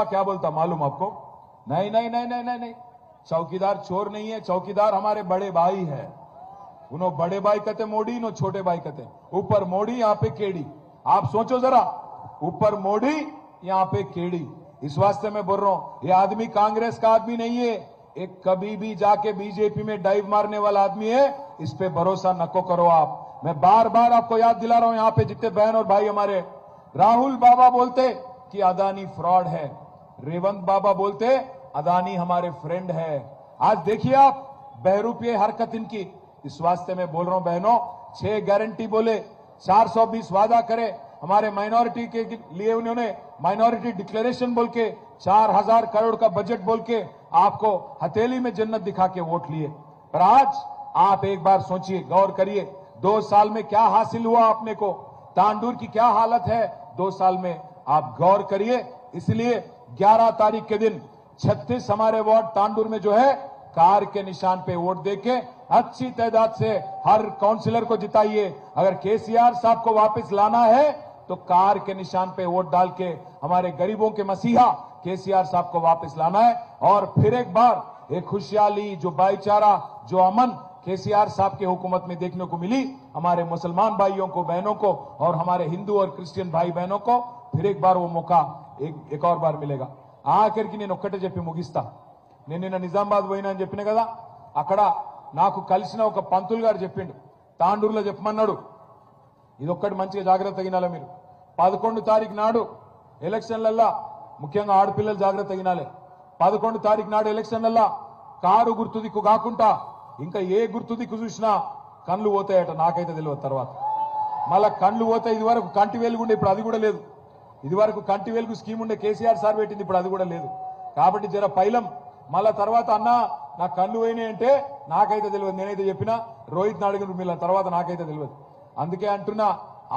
क्या बोलता मालूम आपको? नहीं नहीं नहीं नहीं नहीं नहीं, चौकीदार चोर नहीं है, चौकीदार हमारे बड़े भाई है। उन्होंने बड़े भाई कहते मोड़ी, नो छोटे भाई कहते ऊपर मोड़ी यहाँ पे केड़ी। आप सोचो जरा, ऊपर मोड़ी यहाँ पे केड़ी। इस वास्ते मैं बोल रहा हूं, ये आदमी कांग्रेस का आदमी नहीं है, एक कभी भी जाके बीजेपी में डाइव मारने वाला आदमी है। इस पे भरोसा नको करो आप। मैं बार बार आपको याद दिला रहा हूं, यहाँ पे जितने बहन और भाई हमारे, राहुल बाबा बोलते कि अदानी फ्रॉड है, रेवंत बाबा बोलते अदानी हमारे फ्रेंड है। आज देखिए आप बहरूपीय हरकत इनकी। इस वास्ते मैं बोल रहा हूं बहनों, 6 गारंटी बोले, 420 वादा करे, हमारे माइनॉरिटी के लिए उन्होंने माइनॉरिटी डिक्लेरेशन बोल के 4000 करोड़ का बजट बोल के आपको हथेली में जन्नत दिखा के वोट लिए। पर आज आप एक बार सोचिए, गौर करिए, 2 साल में क्या हासिल हुआ आपने को, तांडूर की क्या हालत है 2 साल में, आप गौर करिए। इसलिए 11 तारीख के दिन 36 हमारे वार्ड तांडूर में जो है कार के निशान पे वोट देके अच्छी तादाद से हर काउंसिलर को जिताइए। अगर केसीआर साहब को वापस लाना है तो कार के निशान पे वोट डाल के हमारे गरीबों के मसीहा केसीआर साहब को वापस लाना है। और फिर एक बार एक खुशहाली, जो भाईचारा, जो अमन केसीआर साहब के हुकूमत में देखने को मिली, हमारे मुसलमान भाइयों को, बहनों को और हमारे हिंदू और क्रिश्चियन भाई बहनों को फिर एक बार वो मौका एक और बार मिलेगा। ఆఖరికి నేను ఒక్కటే చెప్పి ముగిస్తా। నేను నిన్న నిజామాబాద్ పోయినా అని చెప్పిన కదా, అక్కడ నాకు కలిసిన ఒక పంతులు గారు చెప్పిండు, తాండూరులో చెప్పమన్నాడు, ఇదొక్కటి మంచిగా జాగ్రత్త గినాలి మీరు। 11 తారీఖు నాడు ఎలక్షన్లల్లా, ముఖ్యంగా ఆడపిల్లలు జాగ్రత్త గినాలి। 11 తారీఖు నాడు ఎలక్షన్లల్లా కారు గుర్తు దిక్కు కాకుండా ఇంకా ఏ గుర్తు దిక్కు చూసినా కళ్ళు పోతాయట, నాకైతే తెలియదు। తర్వాత మళ్ళా కళ్ళు పోతాయి, ఇది వరకు కంటి వెలుగుండే, ఇప్పుడు అది కూడా లేదు। ఇది వరకు కంటి వెలుగు స్కీమ్ ఉండే, కేసీఆర్ సార్ పెట్టింది, ఇప్పుడు అది కూడా లేదు। కాబట్టి జర పైలం మళ్ళా తర్వాత అన్న నా కళ్ళు పోయినాయి అంటే నాకైతే తెలియదు, నేనైతే చెప్పినా రోహిత్ అడిగిన వీళ్ళ తర్వాత నాకైతే తెలియదు। అందుకే అంటున్నా,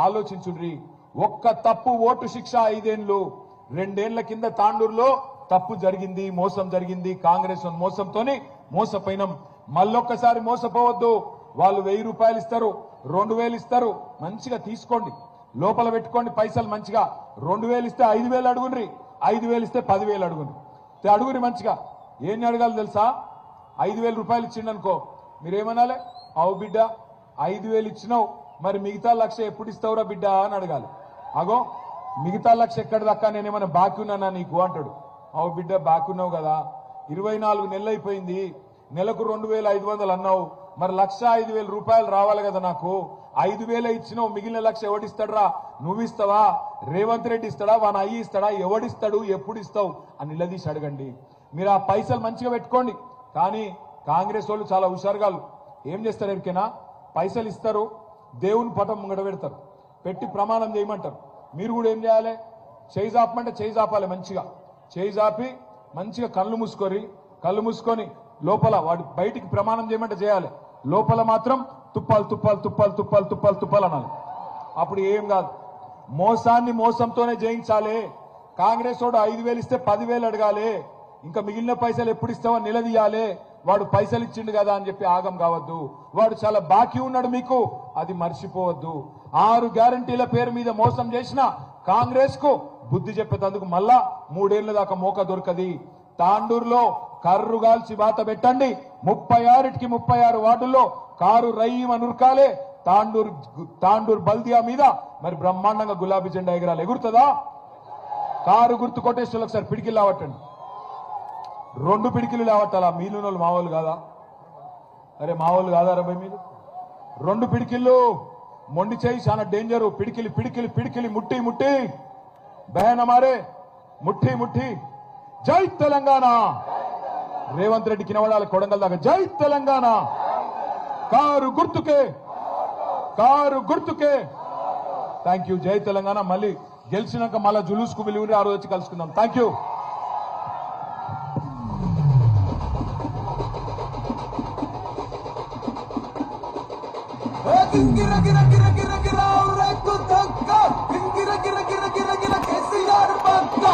ఆలోచించుండ్రి। ఒక్క తప్పు ఓటు శిక్ష 5 ఏళ్లు, 2 ఏళ్ల కింద తాండూరులో తప్పు జరిగింది, మోసం జరిగింది, కాంగ్రెస్ మోసంతోనే మోసపోయినాం। మళ్ళొక్కసారి మోసపోవద్దు। వాళ్ళు 1000 రూపాయలు ఇస్తారు, 2000 ఇస్తారు, మంచిగా తీసుకోండి, లోపల పెట్టుకోండి పైసలు మంచిగా। 2000 ఇస్తే 5000 అడుగుండ్రి, 5000 ఇస్తే 10000 అడుగుండ్రి, అడుగురి మంచిగా। ఏం అడగాలి తెలుసా? 5000 రూపాయలు ఇచ్చిండనుకో, మీరేమనాలి? అవు బిడ్డ 5000 ఇచ్చినావు, మరి మిగతా 1,00,000 ఎప్పుడు ఇస్తావురా బిడ్డ అని అడగాలి। అగో మిగతా 1,00,000 ఎక్కడ దక్కా, నేనేమన్నా బాకీ ఉన్నానా నీకు అంటాడు। అవు బిడ్డ బాకీ ఉన్నావు కదా, 24 నెలలు అయిపోయింది, నెలకు 2500 అన్నావు, మరి 1,05,000 రూపాయలు రావాలి కదా నాకు, 5,000 ఇచ్చినావు, మిగిలిన 1,00,000 ఎవడిస్తాడరా? నువ్వు ఇస్తావా? రేవంత్ రెడ్డి ఇస్తాడా? వాన అయ్యి ఇస్తాడా? ఎవడిస్తాడు? ఎప్పుడు ఇస్తావు అని నిలదీసి అడగండి। మీరు ఆ పైసలు మంచిగా పెట్టుకోండి। కానీ కాంగ్రెస్ వాళ్ళు చాలా హుషారుగాలు, ఏం చేస్తారు ఎరికేనా? పైసలు ఇస్తారు, దేవుని పటం ముంగట పెడతారు, పెట్టి ప్రమాణం చేయమంటారు। మీరు కూడా ఏం చేయాలి? చేయి జాపమంటే చేయి జాపాలి, మంచిగా చేయి జాపి మంచిగా కళ్ళు మూసుకొని లోపల వాడు బయటికి ప్రమాణం చేయమంటే చేయాలి, లోపల మాత్రం తుప్పాలు తుప్పాలు తుప్పాలు తుప్పాలు తుప్పాలు తుప్పాలు అనాలి। అప్పుడు ఏం కాదు, మోసాన్ని మోసంతోనే జయించాలి। కాంగ్రెస్ వాడు 5,000 ఇస్తే 10,000 అడగాలి, ఇంకా మిగిలిన పైసలు ఎప్పుడు ఇస్తావో నిలదీయాలి। వాడు పైసలు ఇచ్చిండు కదా అని చెప్పి ఆగం కావద్దు, వాడు చాలా బాకీ ఉన్నాడు మీకు, అది మర్చిపోవద్దు। 6 గ్యారంటీల పేరు మీద మోసం చేసిన కాంగ్రెస్ కు బుద్ధి చెప్పేందుకు మళ్ళా 3 ఏళ్ల దాకా మోక దొరకది। తాండూరులో కర్రుగాల్చి బాత పెట్టండి, 36కి 36 వార్డుల్లో కారు రయ్యమ నురకాలే। తాండూరు బల్దియా మీద మరి బ్రహ్మాండంగా గులాబీ జెండా ఎగరాలి, ఎగురుతుందా? కారు గుర్తు కొట్టేసి ఒకసారి పిడికిలు లావట్టండి, 2 పిడికిలు లావట్టాలా? మీలునోళ్ళు మావోళ్ళు కాదా? అరే మావోళ్ళు కాదా రబ్బాయి మీరు? 2 పిడికిళ్ళు మొండి చేయి, చాలా డేంజరు। పిడికిలి పిడికిలి పిడికిలి, ముట్టి ముట్టి, బహన్ హమారే ముట్టి ముట్టి। జై తెలంగాణ, రేవంత్ రెడ్డి కినవడాలి కొడంగల్ దాకా, జై తెలంగాణ। కారు గుర్తుకే, కారు గుర్తుకే। థ్యాంక్ యూ, జై తెలంగాణ। మళ్ళీ గెలిచినాక మళ్ళా జులూస్కు విలువరి ఆ రోజు వచ్చి కలుసుకుందాం। Thank you. గిర గిర గిర గిర గిర ఔరే కుదక్క గిర గిర గిర గిర గిర కేసీఆర్ పక్క